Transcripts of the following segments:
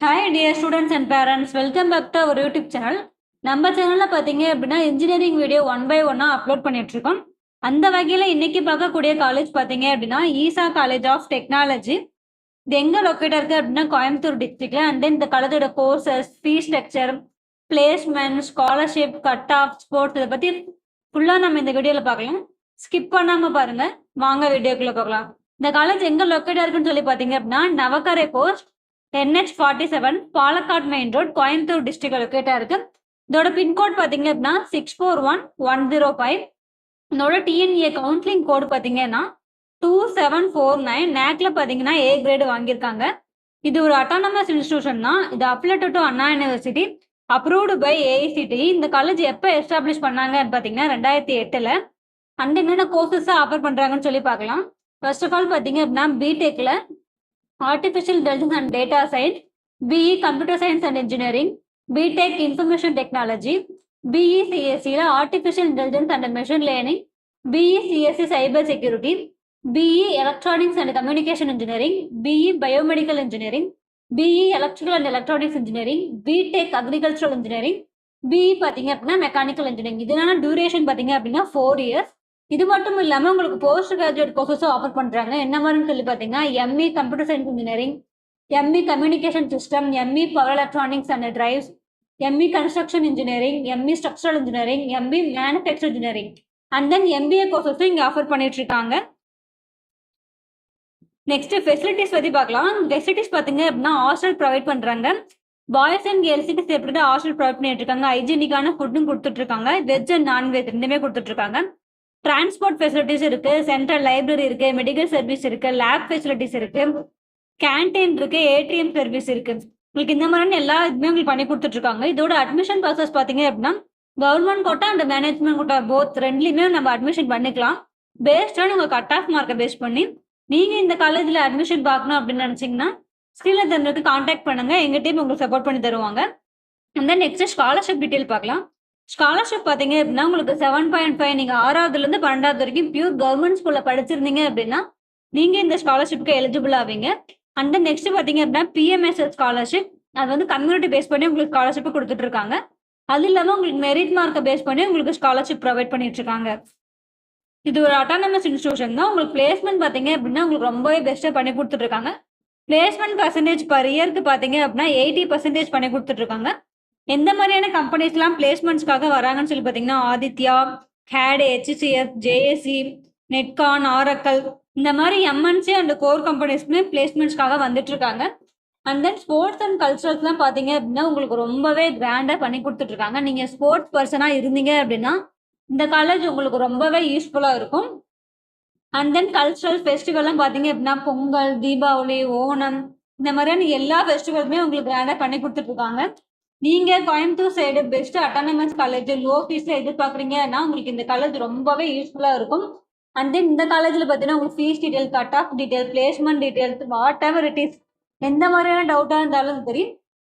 Hi dear students and parents, welcome back to our YouTube channel. நம்ம சேனல்ல பாத்தீங்க அப்படின்னா இன்ஜினியரிங் வீடியோ 1 by 1 அப்லோட் பண்ணிட்டு இருக்கோம். அந்த வகையில இன்னைக்கு பார்க்கக்கூடிய காலேஜ் பாத்தீங்க அப்படின்னா ஈசா காலேஜ் ஆஃப் டெக்னாலஜி. இது எங்க லொக்கேட் இருக்கு அப்படின்னா கோயம்புத்தூர் டிஸ்ட்ரிக்ட்ல. அண்ட் தென் இந்த காலேஜோட courses, fees structure, placement, scholarship, cut off, sports இதை பத்தி ஃபுல்லா நம்ம இந்த வீடியோல பார்க்கலாம். ஸ்கிப் பண்ணாம பாருங்க. வாங்க வீடியோக்குள்ள பார்க்கலாம். இந்த காலேஜ் எங்க லொக்கேட் இருக்குன்னு சொல்லி பாத்தீங்க அப்படின்னா Navakkarai post NH47 Palakkad main road Coimbatore district லொக்கேட்டா இருக்கு. இதோட பின்கோட் பாத்தீங்க அப்படின்னா 641105. இதோட TNA கவுன்சிலிங் கோடு பாத்தீங்கன்னா 2749. நேக்ல பாத்தீங்கன்னா A கிரேடு வாங்கியிருக்காங்க. இது ஒரு அட்டானமஸ் இன்ஸ்டிடியூஷன் தான். இது affiliated to Anna university, approved by AICTE. இந்த காலேஜ் எப்போ எஸ்டாப்ளிஷ் பண்ணாங்கன்னு பாத்தீங்கன்னா 2008ல. அண்ட் என்னென்ன கோர்சஸ் ஆஃபர் பண்றாங்கன்னு சொல்லி பார்க்கலாம். ஃபர்ஸ்ட் ஆஃப் ஆல் பாத்தீங்க அப்படின்னா பிடெக்ல Artificial Intelligence and Data Science, BE Computer Science and Engineering, BTech Information Technology, BE CSE Artificial Intelligence and Machine Learning, BE CSE Cyber Security, BE Electronics and Communication Engineering, BE Biomedical Engineering, BE Electrical and Electronics Engineering, BTech Agricultural Engineering, BE பார்த்தீங்க அப்படின்னா mechanical engineering. இதனால duration பார்த்தீங்க அப்படின்னா 4 years. இது மட்டும் இல்லாமல் உங்களுக்கு post graduate கோர்சஸும் offer பண்ணுறாங்க. என்ன மாதிரின்னு சொல்லி பார்த்தீங்கன்னா ME computer science engineering, ME communication system, ME power electronics and drives, ME construction engineering, ME structural engineering, ME manufacture engineering and then MBA கோர்சஸும் இங்கே ஆஃபர் பண்ணிட்டு இருக்காங்க. நெக்ஸ்ட் ஃபெசிலிட்டிஸ் பற்றி பார்க்கலாம். ஃபெசிலிட்டிஸ் பார்த்தீங்க அப்படின்னா ஹாஸ்டல் ப்ரொவைட் பண்ணுறாங்க. பாய்ஸ் அண்ட் கேர்ள்ஸுக்கு செப்பரேட்டாக hostel provide பண்ணிட்டு இருக்காங்க. ஹைஜீனிக்கான ஃபுட்டும் கொடுத்துட்டு இருக்காங்க. வெஜ் அண்ட் நான்வெஜ் ரெண்டுமே கொடுத்துட்டு இருக்காங்க. டிரான்ஸ்போர்ட் ஃபெசிலிட்டிஸ் இருக்கு, சென்ட்ரல் லைப்ரரி இருக்கு, மெடிக்கல் சர்வீஸ் இருக்கு, லேப் ஃபெசிலிட்டிஸ் இருக்கு, கேன்டீன் இருக்கு, ATM சர்வீஸ் இருக்கு. உங்களுக்கு இந்த மாதிரியான எல்லா இதுவுமே உங்களுக்கு பண்ணி கொடுத்துட்டு இருக்காங்க. இதோட அட்மிஷன் ப்ராசஸ் பார்த்தீங்க அப்படின்னா government quota and management quota both ரெண்டுலையுமே நம்ம அட்மிஷன் பண்ணிக்கலாம். பேஸ்டான உங்க கட் ஆஃப் மார்க்கை பேஸ் பண்ணி நீங்க இந்த காலேஜில் அட்மிஷன் பார்க்கணும் அப்படின்னு நினைச்சீங்கன்னா ஸ்கிரீனில் தந்ததுக்கு கான்டாக்ட் பண்ணுங்க. எங்க டீம் உங்களுக்கு சப்போர்ட் பண்ணி தருவாங்க. And then next scholarship detail பார்க்கலாம். ஸ்காலர்ஷிப் பார்த்தீங்க அப்படின்னா உங்களுக்கு 7.5 நீங்கள் 6வதுலேருந்து 12வது வரைக்கும் பியூர் கவர்மெண்ட் ஸ்கூலில் படிச்சிருந்தீங்க அப்படின்னா நீங்கள் இந்த ஸ்காலர்ஷிப்க்கு எலிஜிபிள் ஆவீங்க. அண்ட் தென் நெக்ஸ்ட் பார்த்தீங்க அப்படின்னா PMSS ஸ்காலர்ஷிப். அது வந்து கம்யூனிட்டி பேஸ் பண்ணி உங்களுக்கு ஸ்காலர்ஷிப் கொடுத்துட்டு இருக்காங்க. அது இல்லாமல் உங்களுக்கு மெரிட் மார்க்கை பேஸ் பண்ணி உங்களுக்கு ஸ்காலர்ஷிப் ப்ரொவைட் பண்ணிட்டு இருக்காங்க. இது ஒரு அட்டானமஸ் இன்ஸ்டிடியூஷன் தான். உங்களுக்கு பிளேஸ்மெண்ட் பார்த்தீங்க அப்படின்னா உங்களுக்கு ரொம்பவே பெஸ்ட்டாக பண்ணி கொடுத்துட்டு இருக்காங்க. பிளேஸ்மெண்ட் பர்சன்டேஜ் பர் இயருக்கு பார்த்தீங்க அப்படின்னா 80% பண்ணி கொடுத்துட்டு இருக்காங்க. எந்த மாதிரியான கம்பெனிஸ்லாம் பிளேஸ்மெண்ட்ஸ்க்காக வராங்கன்னு சொல்லி பார்த்தீங்கன்னா Aditya, CAD, HCF, JSE, Netcon, Oracle இந்த மாதிரி MNC அண்ட் கோர் கம்பெனிஸ்க்குமே பிளேஸ்மெண்ட்ஸ்க்காக வந்துட்டு இருக்காங்க. அண்ட் தென் ஸ்போர்ட்ஸ் அண்ட் கல்ச்சரல்ஸ்லாம் பார்த்தீங்க அப்படின்னா உங்களுக்கு ரொம்பவே கிராண்டாக பண்ணி கொடுத்துட்டு இருக்காங்க. நீங்கள் ஸ்போர்ட்ஸ் பர்சனாக இருந்தீங்க அப்படின்னா இந்த காலேஜ் உங்களுக்கு ரொம்பவே யூஸ்ஃபுல்லாக இருக்கும். அண்ட் தென் கல்ச்சரல் ஃபெஸ்டிவல்லாம் பார்த்தீங்க அப்படின்னா பொங்கல், தீபாவளி, ஓணம் இந்த மாதிரியான எல்லா ஃபெஸ்டிவலுமே உங்களுக்கு கிராண்டாக பண்ணி கொடுத்துட்டு இருக்காங்க. நீங்க Coimbatore side best autonomous college low ஃபீஸ்ல எதிர்பார்க்குறீங்கன்னா உங்களுக்கு இந்த காலேஜ் ரொம்பவே யூஸ்ஃபுல்லா இருக்கும். அண்ட் தென் இந்த காலேஜ்ல பார்த்தீங்கன்னா உங்களுக்கு fees detail, cut off detail, placement details, what ever it is எந்த மாதிரியான டவுட்டாக இருந்தாலும் சரி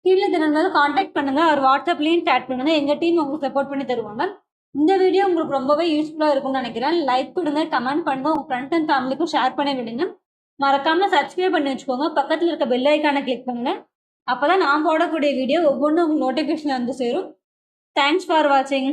கீழே தினந்தாலும் கான்டாக்ட் பண்ணுங்க. ஒரு வாட்ஸ்அப்லையும் சேட் பண்ணுங்க. எங்க டீம் உங்களுக்கு சப்போர்ட் பண்ணி தருவாங்க. இந்த வீடியோ உங்களுக்கு ரொம்பவே யூஸ்ஃபுல்லா இருக்கும்னு நினைக்கிறேன். லைக் கொடுங்க, கமெண்ட் பண்ணுங்க, உங்க ஃப்ரெண்ட்ஸ் அண்ட் ஃபேமிலிக்கும் ஷேர் பண்ணி விடுங்க. மறக்காம சப்ஸ்கிரைப் பண்ணி வச்சுக்கோங்க. பக்கத்தில் இருக்க பெல் ஐக்கானை கிளிக் பண்ணுங்க. அப்போதான் நான் போடக்கூடிய வீடியோ ஒவ்வொன்றும் உங்களுக்கு நோட்டிஃபிகேஷன் வந்து சேரும். தேங்க்ஸ் ஃபார் வாட்சிங்.